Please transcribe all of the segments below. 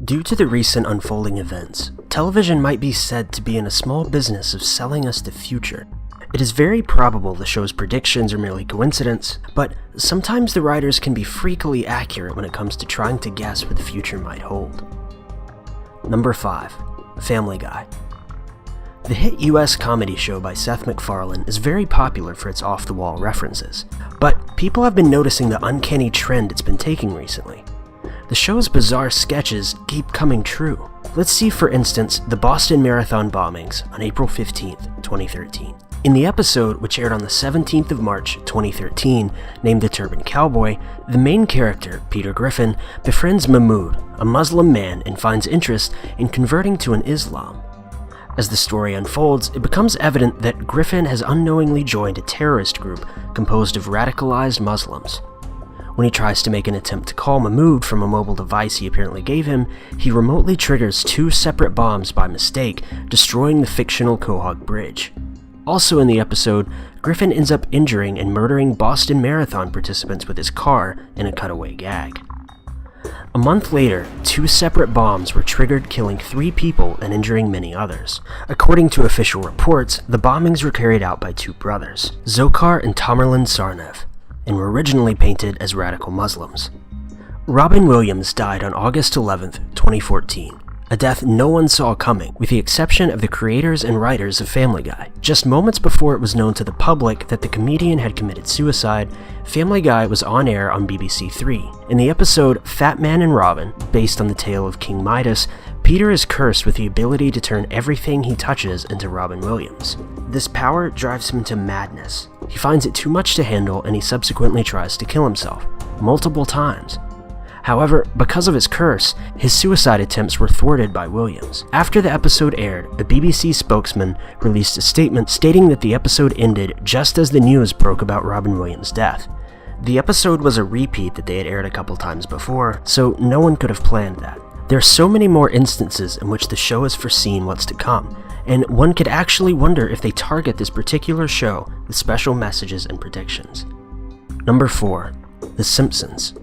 Due to the recent unfolding events, television might be said to be in a small business of selling us the future. It is very probable the show's predictions are merely coincidence, but sometimes the writers can be freakily accurate when it comes to trying to guess what the future might hold. Number 5. Family Guy. The hit US comedy show by Seth MacFarlane is very popular for its off-the-wall references, but people have been noticing the uncanny trend it's been taking recently. The show's bizarre sketches keep coming true. Let's see, for instance, the Boston Marathon bombings on April 15, 2013. In the episode, which aired on the 17th of March, 2013, named The Turban Cowboy, the main character, Peter Griffin, befriends Mahmoud, a Muslim man, and finds interest in converting to an Islam. As the story unfolds, it becomes evident that Griffin has unknowingly joined a terrorist group composed of radicalized Muslims. When he tries to make an attempt to call Mahmoud from a mobile device he apparently gave him, he remotely triggers 2 separate bombs by mistake, destroying the fictional Quahog Bridge. Also in the episode, Griffin ends up injuring and murdering Boston Marathon participants with his car in a cutaway gag. A month later, 2 separate bombs were triggered, killing 3 people and injuring many others. According to official reports, the bombings were carried out by 2 brothers, Zokhar and Tamerlan Tsarnaev, and were originally painted as radical Muslims. Robin Williams died on August 11, 2014, a death no one saw coming, with the exception of the creators and writers of Family Guy. Just moments before it was known to the public that the comedian had committed suicide, Family Guy was on air on BBC 3. In the episode Fat Man and Robin, based on the tale of King Midas, Peter is cursed with the ability to turn everything he touches into Robin Williams. This power drives him to madness. He finds it too much to handle, and he subsequently tries to kill himself, multiple times. However, because of his curse, his suicide attempts were thwarted by Williams. After the episode aired, a BBC spokesman released a statement stating that the episode ended just as the news broke about Robin Williams' death. The episode was a repeat that they had aired a couple times before, so no one could have planned that. There are so many more instances in which the show has foreseen what's to come, and one could actually wonder if they target this particular show with special messages and predictions. Number 4. The Simpsons.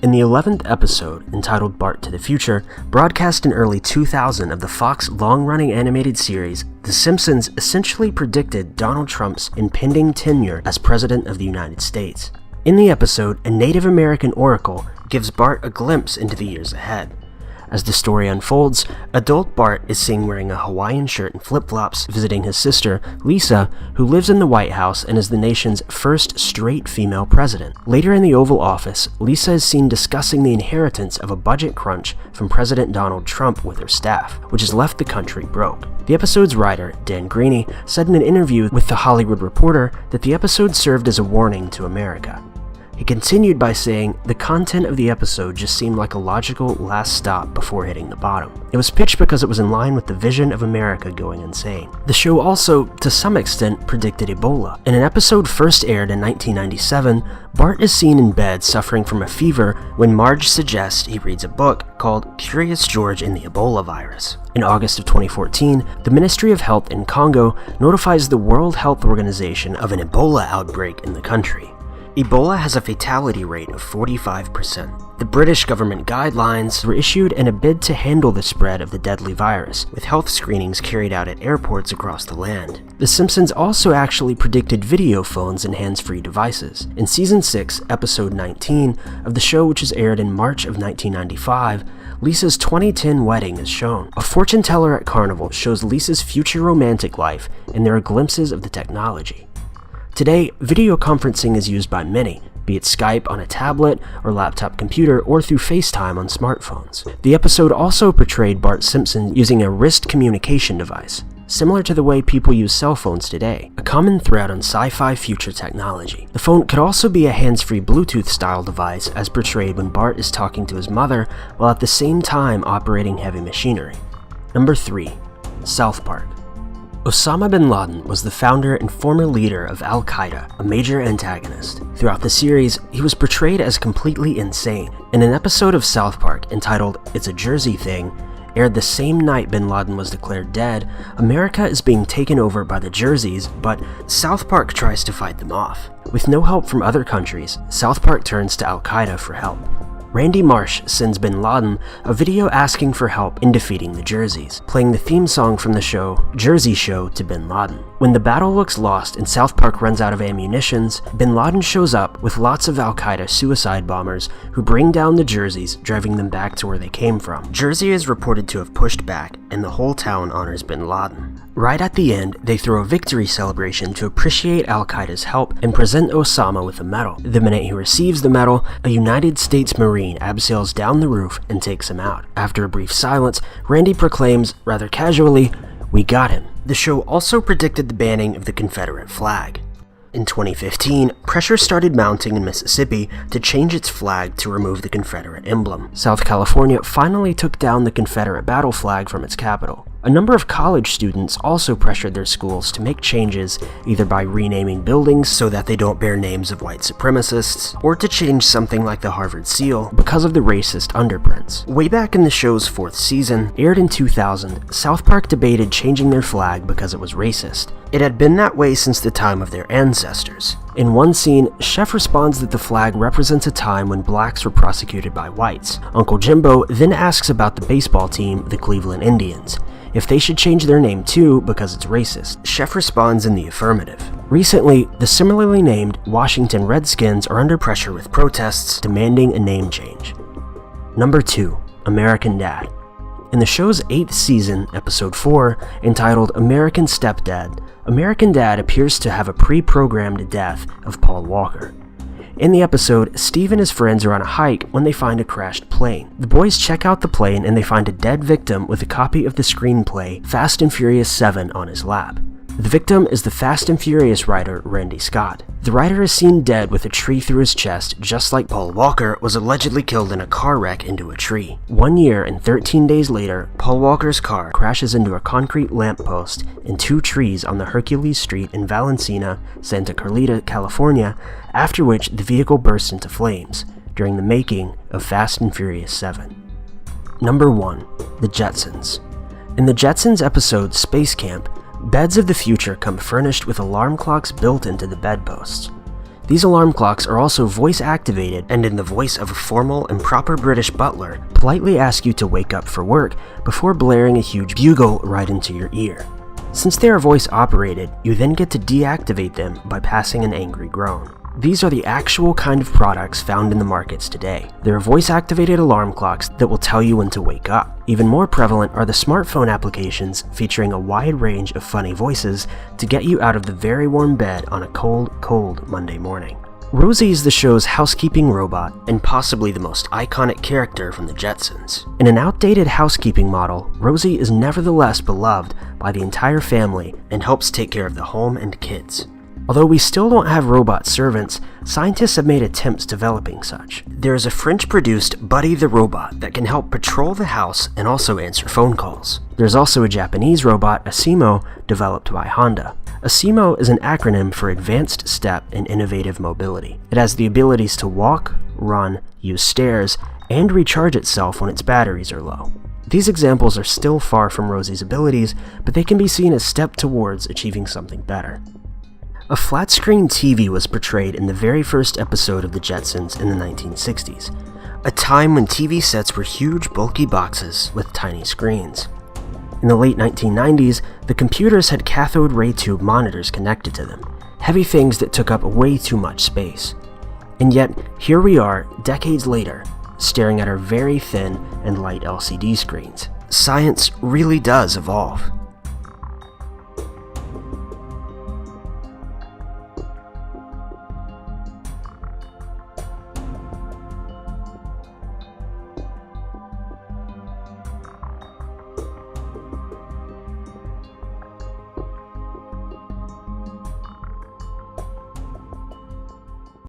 In the 11th episode, entitled Bart to the Future, broadcast in early 2000 of the Fox long-running animated series, The Simpsons essentially predicted Donald Trump's impending tenure as President of the United States. In the episode, a Native American oracle gives Bart a glimpse into the years ahead. As the story unfolds, adult Bart is seen wearing a Hawaiian shirt and flip-flops, visiting his sister, Lisa, who lives in the White House and is the nation's first straight female president. Later in the Oval Office, Lisa is seen discussing the inheritance of a budget crunch from President Donald Trump with her staff, which has left the country broke. The episode's writer, Dan Greaney, said in an interview with The Hollywood Reporter that the episode served as a warning to America. He continued by saying, "The content of the episode just seemed like a logical last stop before hitting the bottom. It was pitched because it was in line with the vision of America going insane." The show also, to some extent, predicted Ebola. In an episode first aired in 1997, Bart is seen in bed suffering from a fever when Marge suggests he reads a book called Curious George and the Ebola Virus. In August of 2014, the Ministry of Health in Congo notifies the World Health Organization of an Ebola outbreak in the country. Ebola has a fatality rate of 45%. The British government guidelines were issued in a bid to handle the spread of the deadly virus, with health screenings carried out at airports across the land. The Simpsons also actually predicted video phones and hands-free devices. In Season 6, Episode 19 of the show, which was aired in March of 1995, Lisa's 2010 wedding is shown. A fortune teller at Carnival shows Lisa's future romantic life, and there are glimpses of the technology. Today, video conferencing is used by many, be it Skype on a tablet or laptop computer or through FaceTime on smartphones. The episode also portrayed Bart Simpson using a wrist communication device, similar to the way people use cell phones today, a common thread on sci-fi future technology. The phone could also be a hands-free Bluetooth-style device as portrayed when Bart is talking to his mother while at the same time operating heavy machinery. Number 3. South Park. Osama bin Laden was the founder and former leader of Al-Qaeda, a major antagonist. Throughout the series, he was portrayed as completely insane. In an episode of South Park entitled It's a Jersey Thing, aired the same night bin Laden was declared dead, America is being taken over by the Jerseys, but South Park tries to fight them off. With no help from other countries, South Park turns to Al-Qaeda for help. Randy Marsh sends Bin Laden a video asking for help in defeating the Jerseys, playing the theme song from the show Jersey Show to Bin Laden. When the battle looks lost and South Park runs out of ammunitions, Bin Laden shows up with lots of Al-Qaeda suicide bombers who bring down the Jerseys, driving them back to where they came from. Jersey is reported to have pushed back, and the whole town honors Bin Laden. Right at the end, they throw a victory celebration to appreciate Al-Qaeda's help and present Osama with a medal. The minute he receives the medal, a United States Marine abseils down the roof and takes him out. After a brief silence, Randy proclaims, rather casually, "We got him." The show also predicted the banning of the Confederate flag. In 2015, pressure started mounting in Mississippi to change its flag to remove the Confederate emblem. South California finally took down the Confederate battle flag from its capital. A number of college students also pressured their schools to make changes, either by renaming buildings so that they don't bear names of white supremacists, or to change something like the Harvard seal because of the racist underprints. Way back in the show's 4th season, aired in 2000, South Park debated changing their flag because it was racist. It had been that way since the time of their ancestors. In one scene, Chef responds that the flag represents a time when blacks were prosecuted by whites. Uncle Jimbo then asks about the baseball team, the Cleveland Indians, if they should change their name too because it's racist. Chef responds in the affirmative. Recently, the similarly named Washington Redskins are under pressure with protests demanding a name change. Number 2. American Dad. In the show's 8th season, episode 4, entitled American Stepdad, American Dad appears to have a pre-programmed death of Paul Walker. In the episode, Steve and his friends are on a hike when they find a crashed plane. The boys check out the plane and they find a dead victim with a copy of the screenplay Fast and Furious 7 on his lap. The victim is the Fast and Furious writer Randy Scott. The writer is seen dead with a tree through his chest, just like Paul Walker was allegedly killed in a car wreck into a tree. 1 year and 13 days later, Paul Walker's car crashes into a concrete lamppost and 2 trees on the Hercules Street in Valencina, Santa Carlita, California, after which the vehicle bursts into flames during the making of Fast and Furious 7. Number 1. The Jetsons. In the Jetsons episode Space Camp, beds of the future come furnished with alarm clocks built into the bedposts. These alarm clocks are also voice-activated and in the voice of a formal and proper British butler, politely ask you to wake up for work before blaring a huge bugle right into your ear. Since they are voice-operated, you then get to deactivate them by passing an angry groan. These are the actual kind of products found in the markets today. There are voice-activated alarm clocks that will tell you when to wake up. Even more prevalent are the smartphone applications featuring a wide range of funny voices to get you out of the very warm bed on a cold, cold Monday morning. Rosie is the show's housekeeping robot and possibly the most iconic character from the Jetsons. In an outdated housekeeping model, Rosie is nevertheless beloved by the entire family and helps take care of the home and kids. Although we still don't have robot servants, scientists have made attempts developing such. There is a French-produced Buddy the Robot that can help patrol the house and also answer phone calls. There's also a Japanese robot, Asimo, developed by Honda. Asimo is an acronym for Advanced Step and Innovative Mobility. It has the abilities to walk, run, use stairs, and recharge itself when its batteries are low. These examples are still far from Rosie's abilities, but they can be seen as a step towards achieving something better. A flat-screen TV was portrayed in the very first episode of the Jetsons in the 1960s, a time when TV sets were huge, bulky boxes with tiny screens. In the late 1990s, the computers had cathode ray tube monitors connected to them, heavy things that took up way too much space. And yet, here we are, decades later, staring at our very thin and light LCD screens. Science really does evolve.